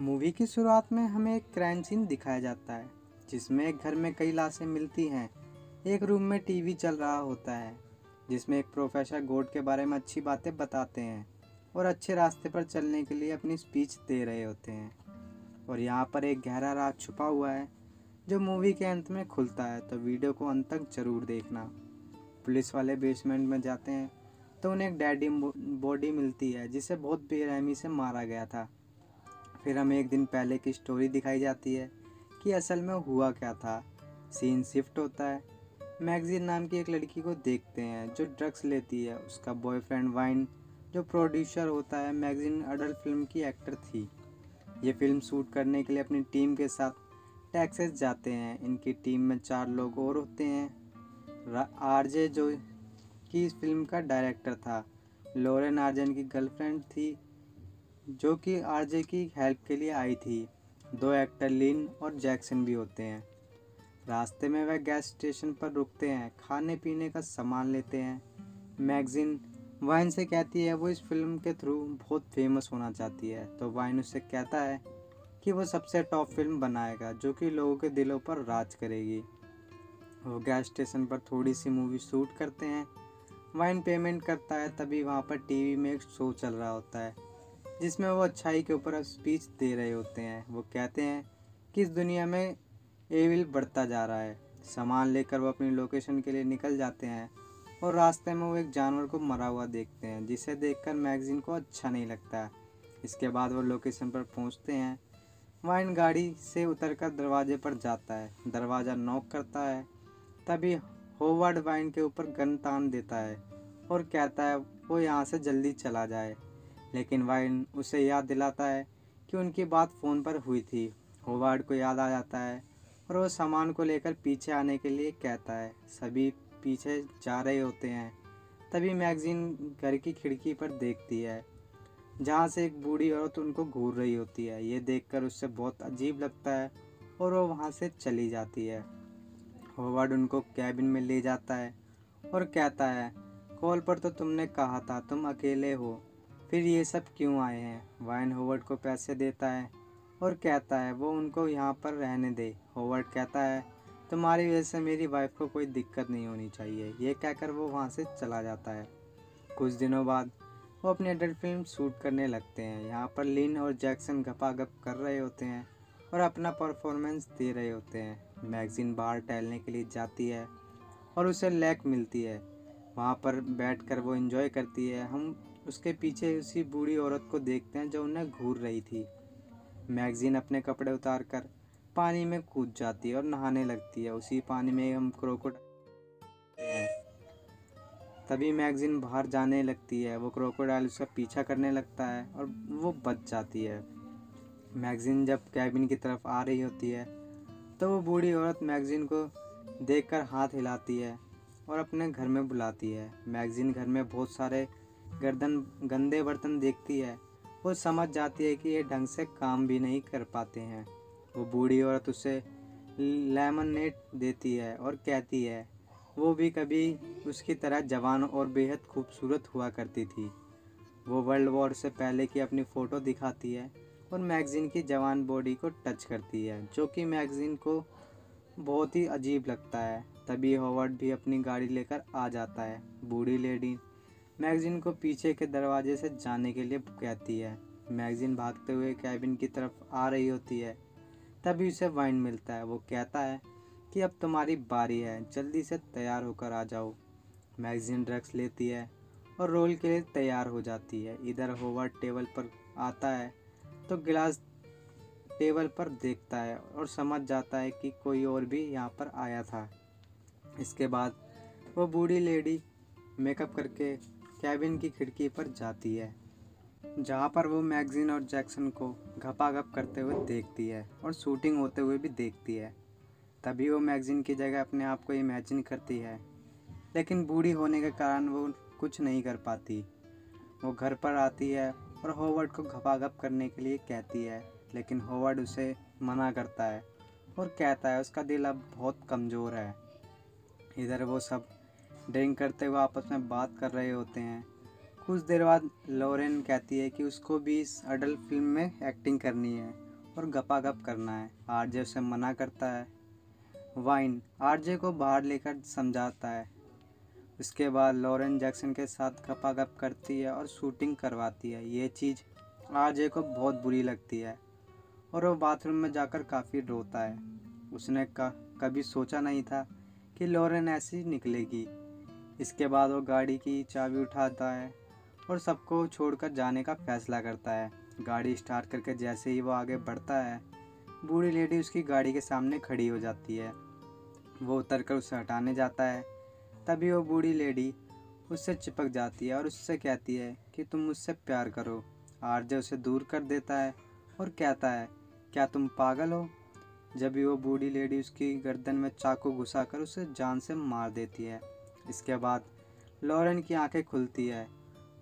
Movie की शुरुआत में हमें एक क्राइम सीन दिखाया जाता है जिसमें एक घर में कई लाशें मिलती हैं। एक रूम में टीवी चल रहा होता है जिसमें एक प्रोफेसर गॉड के बारे में अच्छी बातें बताते हैं और अच्छे रास्ते पर चलने के लिए अपनी स्पीच दे रहे होते हैं। और यहाँ पर एक गहरा राज छुपा हुआ है जो मूवी के अंत में खुलता है, तो वीडियो को अंत तक जरूर देखना। पुलिस वाले बेसमेंट में जाते हैं तो उन्हें एक डेड बॉडी मिलती है जिसे बहुत बेरहमी से मारा गया था। फिर हमें एक दिन पहले की स्टोरी दिखाई जाती है कि असल में हुआ क्या था। सीन शिफ्ट होता है। मैगजीन नाम की एक लड़की को देखते हैं जो ड्रग्स लेती है। उसका बॉयफ्रेंड वाइन जो प्रोड्यूसर होता है। मैगजीन अडल्ट फिल्म की एक्टर थी। ये फिल्म शूट करने के लिए अपनी टीम के साथ टेक्सास जाते हैं। इनकी टीम में 4 लोग और होते हैं। आरजे जो कि इस फिल्म का डायरेक्टर था। लॉरेन आर्जन की गर्लफ्रेंड थी जो कि आरजे की हेल्प के लिए आई थी। 2 एक्टर लिन और जैक्सन भी होते हैं। रास्ते में वह गैस स्टेशन पर रुकते हैं, खाने पीने का सामान लेते हैं। मैगजीन वाइन से कहती है वो इस फिल्म के थ्रू बहुत फेमस होना चाहती है, तो वाइन उससे कहता है कि वो सबसे टॉप फिल्म बनाएगा जो कि लोगों के दिलों पर राज करेगी। वो गैस स्टेशन पर थोड़ी सी मूवी शूट करते हैं। वाइन पेमेंट करता है, तभी वहाँ पर टीवी में एक शो चल रहा होता है जिसमें वो अच्छाई के ऊपर स्पीच दे रहे होते हैं। वो कहते हैं कि इस दुनिया में एविल बढ़ता जा रहा है। सामान लेकर वो अपनी लोकेशन के लिए निकल जाते हैं और रास्ते में वो एक जानवर को मरा हुआ देखते हैं जिसे देखकर मैगजीन को अच्छा नहीं लगता। इसके बाद वो लोकेशन पर पहुंचते हैं। वाइन गाड़ी से उतरकर दरवाजे पर जाता है। दरवाज़ा नॉक करता है, तभी होवर्ड वाइन के ऊपर गन तान देता है और कहता है वो यहाँ से जल्दी चला जाए। लेकिन वाइन उसे याद दिलाता है कि उनकी बात फ़ोन पर हुई थी। होवार्ड को याद आ जाता है और वो सामान को लेकर पीछे आने के लिए कहता है। सभी पीछे जा रहे होते हैं। तभी मैगजीन घर की खिड़की पर देखती है जहाँ से एक बूढ़ी औरत उनको घूर रही होती है। ये देखकर उससे बहुत अजीब लगता है और वो वहाँ से चली जाती है। होवार्ड उनको कैबिन में ले जाता है और कहता है कॉल पर तो तुमने कहा था तुम अकेले हो, फिर ये सब क्यों आए हैं। वाइन होवर्ड को पैसे देता है और कहता है वो उनको यहाँ पर रहने दे। होवर्ड कहता है तुम्हारी वजह से मेरी वाइफ को कोई दिक्कत नहीं होनी चाहिए। ये कहकर वो वहाँ से चला जाता है। कुछ दिनों बाद वो अपनी एडल्ट फिल्म शूट करने लगते हैं। यहाँ पर लिन और जैक्सन गपागप कर रहे होते हैं और अपना परफॉर्मेंस दे रहे होते हैं। मैगजीन बाहर टहलने के लिए जाती है और उसे लेक मिलती है। वहाँ पर बैठकर वो एंजॉय करती है। हम उसके पीछे उसी बूढ़ी औरत को देखते हैं जो उन्हें घूर रही थी। मैगजीन अपने कपड़े उतारकर पानी में कूद जाती है और नहाने लगती है। उसी पानी में हम क्रोकोडाइल हैं। तभी मैगजीन बाहर जाने लगती है। वो क्रोकोडाइल उसका पीछा करने लगता है और वो बच जाती है। मैगजीन जब कैबिन की तरफ आ रही होती है तो वो बूढ़ी औरत मैगजीन को देखकर हाथ हिलाती है और अपने घर में बुलाती है। मैगजीन घर में बहुत सारे गंदे बर्तन देखती है। वो समझ जाती है कि ये ढंग से काम भी नहीं कर पाते हैं। वो बूढ़ी औरत उसे लेमनेड देती है और कहती है वो भी कभी उसकी तरह जवान और बेहद खूबसूरत हुआ करती थी। वो वर्ल्ड वॉर से पहले की अपनी फ़ोटो दिखाती है और मैगजीन की जवान बॉडी को टच करती है, जो कि मैगजीन को बहुत ही अजीब लगता है। तभी हॉवर्ड भी अपनी गाड़ी लेकर आ जाता है। बूढ़ी लेडी मैगजीन को पीछे के दरवाजे से जाने के लिए कहती है। मैगजीन भागते हुए कैबिन की तरफ आ रही होती है। तभी उसे वाइन मिलता है। वो कहता है कि अब तुम्हारी बारी है, जल्दी से तैयार होकर आ जाओ। मैगजीन ड्रग्स लेती है और रोल के लिए तैयार हो जाती है। इधर होवर्ड टेबल पर आता है तो गिलास टेबल पर देखता है और समझ जाता है कि कोई और भी यहाँ पर आया था। इसके बाद वो बूढ़ी लेडी मेकअप करके कैबिन की खिड़की पर जाती है जहाँ पर वो मैगजीन और जैक्सन को घपाघप करते हुए देखती है और शूटिंग होते हुए भी देखती है। तभी वो मैगजीन की जगह अपने आप को इमेजिन करती है, लेकिन बूढ़ी होने के कारण वो कुछ नहीं कर पाती। वो घर पर आती है और होवर्ड को घपाघप करने के लिए कहती है, लेकिन होवर्ड उसे मना करता है और कहता है उसका दिल अब बहुत कमज़ोर है। इधर वो सब ड्रिंक करते हुए आपस में बात कर रहे होते हैं। कुछ देर बाद लॉरेन कहती है कि उसको भी इस अडल्ट फिल्म में एक्टिंग करनी है और गपागप करना है। आरजे उसे मना करता है। वाइन आरजे को बाहर लेकर समझाता है। उसके बाद लॉरेन जैक्सन के साथ गपागप करती है और शूटिंग करवाती है। ये चीज़ आरजे को बहुत बुरी लगती है और वो बाथरूम में जाकर काफ़ी रोता है। उसने कभी सोचा नहीं था कि लॉरेन ऐसी निकलेगी। इसके बाद वो गाड़ी की चाबी उठाता है और सबको छोड़कर जाने का फैसला करता है। गाड़ी स्टार्ट करके जैसे ही वो आगे बढ़ता है, बूढ़ी लेडी उसकी गाड़ी के सामने खड़ी हो जाती है। वो उतरकर उसे हटाने जाता है। तभी वो बूढ़ी लेडी उससे चिपक जाती है और उससे कहती है कि तुम मुझसे प्यार करो। आरजे उसे दूर कर देता है और कहता है, क्या तुम पागल हो? जब भी वो बूढ़ी लेडी उसकी गर्दन में चाकू घुसाकर उसे जान से मार देती है। इसके बाद लॉरेन की आंखें खुलती है।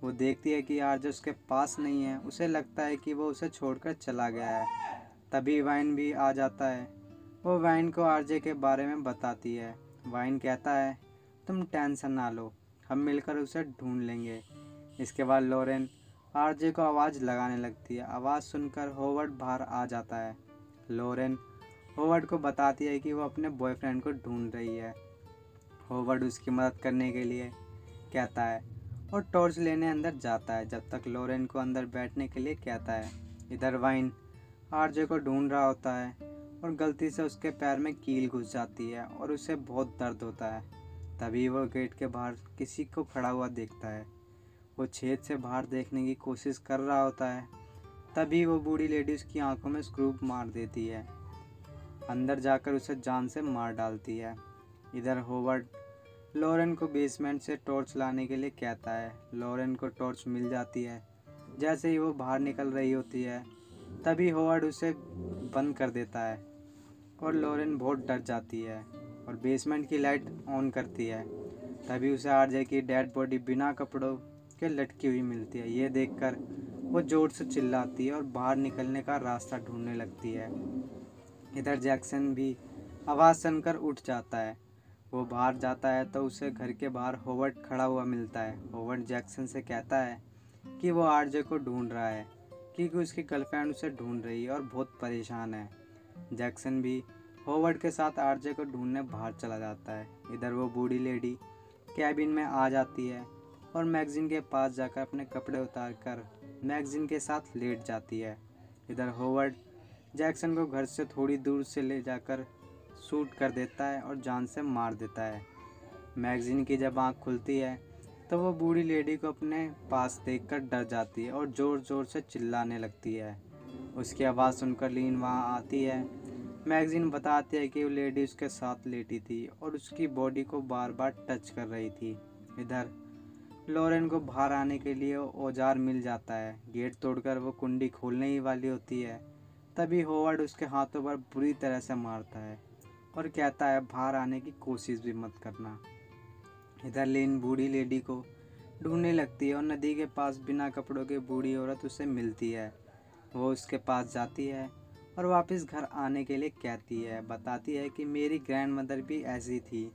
वो देखती है कि आरजे उसके पास नहीं है। उसे लगता है कि वो उसे छोड़कर चला गया है। तभी वाइन भी आ जाता है। वो वाइन को आरजे के बारे में बताती है। वाइन कहता है, तुम टेंशन ना लो, हम मिलकर उसे ढूंढ लेंगे। इसके बाद लॉरेन आरजे को आवाज़ लगाने लगती है। आवाज़ सुनकर होवर्ड बाहर आ जाता है। लॉरेन होवर्ड को बताती है कि वो अपने बॉयफ्रेंड को ढूंढ रही है। होवर्ड उसकी मदद करने के लिए कहता है और टॉर्च लेने अंदर जाता है, जब तक लॉरेन को अंदर बैठने के लिए कहता है। इधर वाइन आरजे को ढूंढ रहा होता है और गलती से उसके पैर में कील घुस जाती है और उसे बहुत दर्द होता है। तभी वो गेट के बाहर किसी को खड़ा हुआ देखता है। वो छेद से बाहर देखने की कोशिश कर रहा होता है। तभी वो बूढ़ी लेडी उसकी आंखों में स्क्रू मार देती है। अंदर जाकर उसे जान से मार डालती है। इधर होवर्ड लॉरेन को बेसमेंट से टॉर्च लाने के लिए कहता है। लॉरेन को टॉर्च मिल जाती है। जैसे ही वो बाहर निकल रही होती है, तभी होवर्ड उसे बंद कर देता है और लॉरेन बहुत डर जाती है और बेसमेंट की लाइट ऑन करती है। तभी उसे आरजे की डेड बॉडी बिना कपड़ों के लटकी हुई मिलती है। ये देखकर वो जोर से चिल्लाती है और बाहर निकलने का रास्ता ढूंढने लगती है। इधर जैक्सन भी आवाज़ सुनकर उठ जाता है। वो बाहर जाता है तो उसे घर के बाहर होवर्ड खड़ा हुआ मिलता है। होवर्ड जैक्सन से कहता है कि वो आरजे को ढूंढ रहा है क्योंकि उसकी गर्लफ्रेंड उसे ढूंढ रही है और बहुत परेशान है। जैक्सन भी होवर्ड के साथ आरजे को ढूंढने बाहर चला जाता है। इधर वो बूढ़ी लेडी कैबिन में आ जाती है और मैगजीन के पास जाकर अपने कपड़े उतार कर मैगजीन के साथ लेट जाती है। इधर होवर्ड जैक्सन को घर से थोड़ी दूर से ले जाकर शूट कर देता है और जान से मार देता है। मैगजीन की जब आँख खुलती है तो वो बूढ़ी लेडी को अपने पास देखकर डर जाती है और ज़ोर ज़ोर से चिल्लाने लगती है। उसकी आवाज़ सुनकर लीन वहाँ आती है। मैगजीन बताती है कि वो लेडी उसके साथ लेटी थी और उसकी बॉडी को बार बार टच कर रही थी। इधर लॉरेन को बाहर आने के लिए औजार मिल जाता है। गेट तोड़कर वो कुंडी खोलने ही वाली होती है। तभी होवर्ड उसके हाथों पर बुरी तरह से मारता है और कहता है, बाहर आने की कोशिश भी मत करना। इधर लीन बूढ़ी लेडी को ढूंढने लगती है और नदी के पास बिना कपड़ों की बूढ़ी औरत उसे मिलती है। वो उसके पास जाती है और वापस घर आने के लिए कहती है। बताती है कि मेरी ग्रैंड मदर भी ऐसी थी,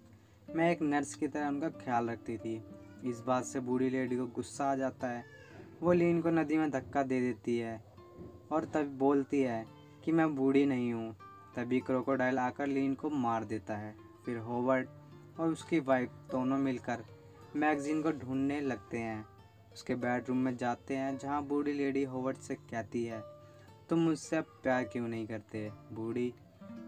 मैं एक नर्स की तरह उनका ख्याल रखती थी। इस बात से बूढ़ी लेडी को गुस्सा आ जाता है। वो लीन को नदी में धक्का दे देती है और तब बोलती है कि मैं बूढ़ी नहीं हूँ। तभी क्रोकोडाइल आकर लीन को मार देता है। फिर होवर्ड और उसकी वाइफ दोनों मिलकर मैगजीन को ढूंढने लगते हैं। उसके बेडरूम में जाते हैं जहाँ बूढ़ी लेडी होवर्ड से कहती है, तुम मुझसे अब प्यार क्यों नहीं करते? बूढ़ी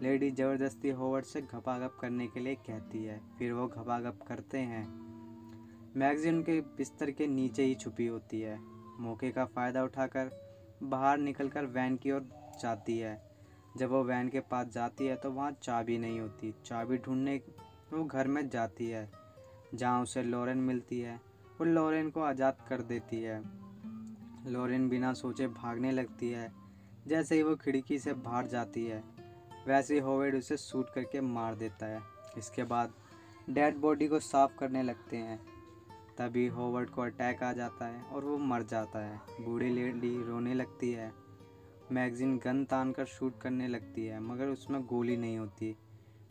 लेडी ज़बरदस्ती होवर्ड से घपाघप करने के लिए कहती है। फिर वो घपाघप करते हैं। मैगजीन उनके बिस्तर के नीचे ही छुपी होती है। मौके का फ़ायदा उठाकर बाहर निकलकर वैन की ओर जाती है। जब वो वैन के पास जाती है तो वहाँ चाबी नहीं होती। चाबी ढूंढने वो घर में जाती है जहाँ उसे लॉरेन मिलती है। वो लॉरेन को आज़ाद कर देती है। लॉरेन बिना सोचे भागने लगती है। जैसे ही वो खिड़की से बाहर जाती है, वैसे ही होवर्ड उसे शूट करके मार देता है। इसके बाद डेड बॉडी को साफ करने लगते हैं। तभी होवर्ड को अटैक आ जाता है और वो मर जाता है। बूढ़ी लेडी रोने लगती है। मैगजीन गन तान कर शूट करने लगती है मगर उसमें गोली नहीं होती।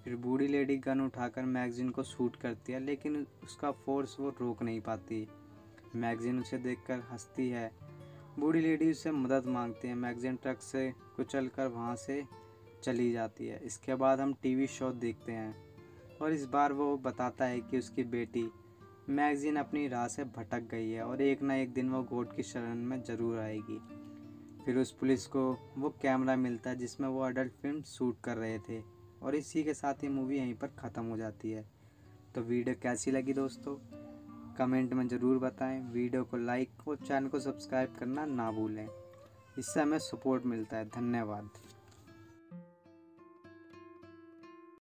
फिर बूढ़ी लेडी गन उठाकर मैगजीन को शूट करती है लेकिन उसका फोर्स वो रोक नहीं पाती। मैगजीन उसे देखकर हंसती है बूढ़ी लेडी उससे मदद मांगती है। मैगजीन ट्रक से कुचल कर वहाँ से चली जाती है। इसके बाद हम टीवी शो देखते हैं और इस बार वो बताता है कि उसकी बेटी मैगजीन अपनी राह से भटक गई है और एक ना एक दिन वो गोड की शरण में ज़रूर आएगी। फिर उस पुलिस को वो कैमरा मिलता है जिसमें वो अडल्ट फिल्म शूट कर रहे थे और इसी के साथ ही मूवी यहीं पर ख़त्म हो जाती है। तो वीडियो कैसी लगी दोस्तों, कमेंट में ज़रूर बताएं। वीडियो को लाइक और चैनल को सब्सक्राइब करना ना भूलें, इससे हमें सपोर्ट मिलता है। धन्यवाद।